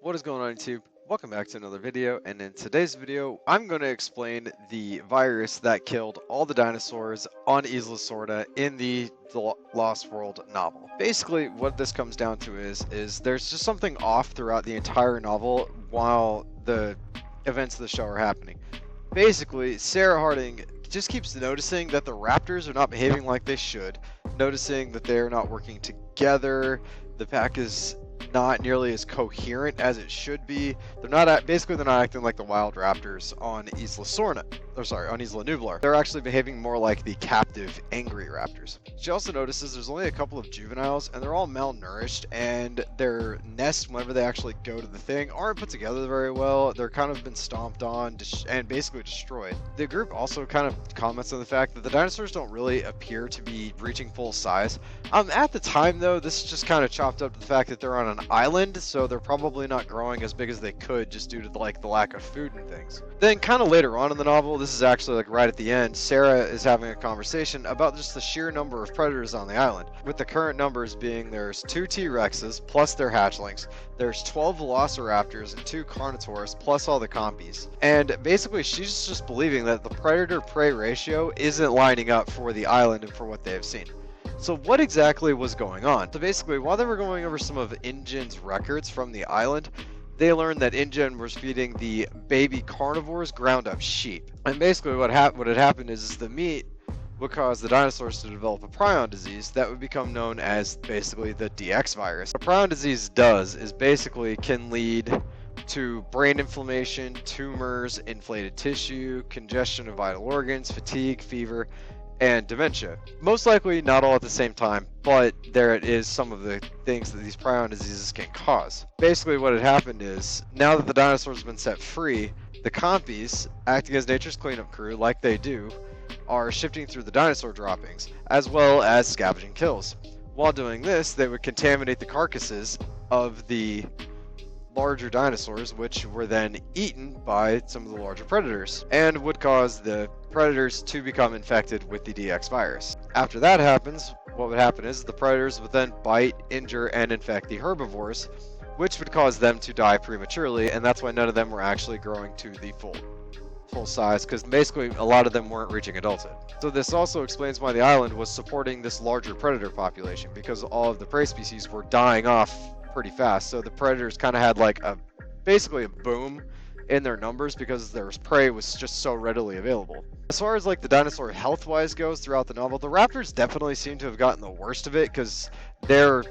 What is going on YouTube? Welcome back to another video, and in today's video I'm going to explain the virus that killed all the dinosaurs on Isla Sorna in the Lost World novel. Basically what this comes down to is there's just something off throughout the entire novel while the events of the show are happening. Basically, Sarah Harding just keeps noticing that the raptors are not behaving like they should, noticing that they're not working together, the pack is not nearly as coherent as it should be. Basically they're not acting like the wild raptors on Isla Sorna. Or sorry, on Isla Nublar. They're actually behaving more like the captive, angry raptors. She also notices there's only a couple of juveniles, and they're all malnourished, and their nests, whenever they actually go to the thing, aren't put together very well. They're kind of been stomped on and basically destroyed. The group also kind of comments on the fact that the dinosaurs don't really appear to be reaching full size. At the time, though, this is just kind of chopped up to the fact that they're on an island, so they're probably not growing as big as they could just due to the lack of food and things. Then kind of later on in the novel, this is actually like right at the end, Sarah is having a conversation about just the sheer number of predators on the island, with the current numbers being there's 2 T-Rexes plus their hatchlings, there's 12 velociraptors and 2 carnotaurs plus all the compies. And basically she's just believing that the predator-prey ratio isn't lining up for the island and for what they have seen. So what exactly was going on? So basically, while they were going over some of InGen's records from the island, they learned that InGen was feeding the baby carnivores ground up sheep. And basically what had happened is the meat would cause the dinosaurs to develop a prion disease that would become known as basically the DX virus. What prion disease does is basically can lead to brain inflammation, tumors, inflated tissue, congestion of vital organs, fatigue, fever, and dementia. Most likely not all at the same time, but there it is some of the things that these prion diseases can cause. Basically what had happened is, now that the dinosaurs have been set free, the compies, acting as nature's cleanup crew like they do, are shifting through the dinosaur droppings, as well as scavenging kills. While doing this, they would contaminate the carcasses of the larger dinosaurs, which were then eaten by some of the larger predators, and would cause the predators to become infected with the DX virus. After that happens, what would happen is the predators would then bite, injure, and infect the herbivores, which would cause them to die prematurely, and that's why none of them were actually growing to the full size, because basically a lot of them weren't reaching adulthood. So this also explains why the island was supporting this larger predator population, because all of the prey species were dying off pretty fast. So the predators kind of had like basically a boom in their numbers because their prey was just so readily available. As far as like the dinosaur health wise goes throughout the novel, the raptors definitely seem to have gotten the worst of it because they're,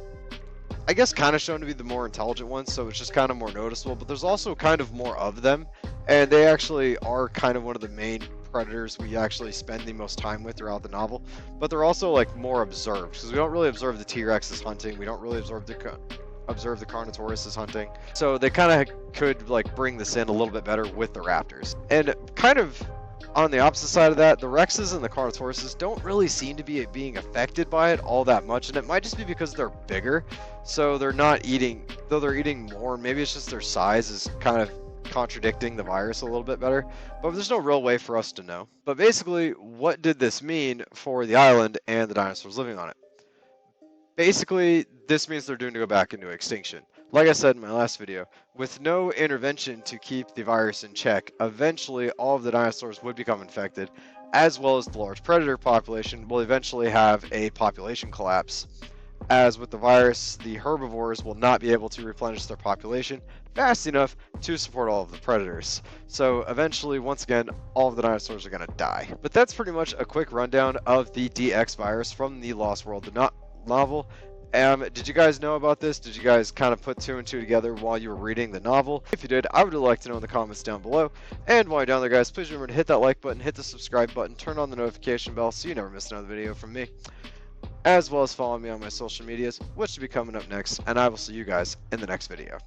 I guess, kind of shown to be the more intelligent ones, so it's just kind of more noticeable, but there's also kind of more of them, and they actually are kind of one of the main predators we actually spend the most time with throughout the novel. But they're also like more observed, because we don't really observe the T-Rexes hunting, we don't really observe the Carnotaurus hunting, so they kind of could like bring this in a little bit better with the raptors. And kind of on the opposite side of that, the Rexes and the Carnotauruses don't really seem to be being affected by it all that much, and it might just be because they're bigger, so they're not eating, though they're eating more. Maybe it's just their size is kind of contradicting the virus a little bit better, but there's no real way for us to know. But basically, what did this mean for the island and the dinosaurs living on it? Basically, this means they're doomed to go back into extinction. Like I said in my last video, with no intervention to keep the virus in check, eventually all of the dinosaurs would become infected, as well as the large predator population will eventually have a population collapse. As with the virus, the herbivores will not be able to replenish their population fast enough to support all of the predators. So eventually, once again, all of the dinosaurs are going to die. But that's pretty much a quick rundown of the DX virus from the Lost World novel. Did you guys know about this? Did you guys kind of put 2 and 2 together while you were reading the novel? If you did, I would like to know in the comments down below. And while you're down there, guys, please remember to hit that like button, hit the subscribe button, turn on the notification bell so you never miss another video from me, as well as follow me on my social medias, which should be coming up next, and I will see you guys in the next video.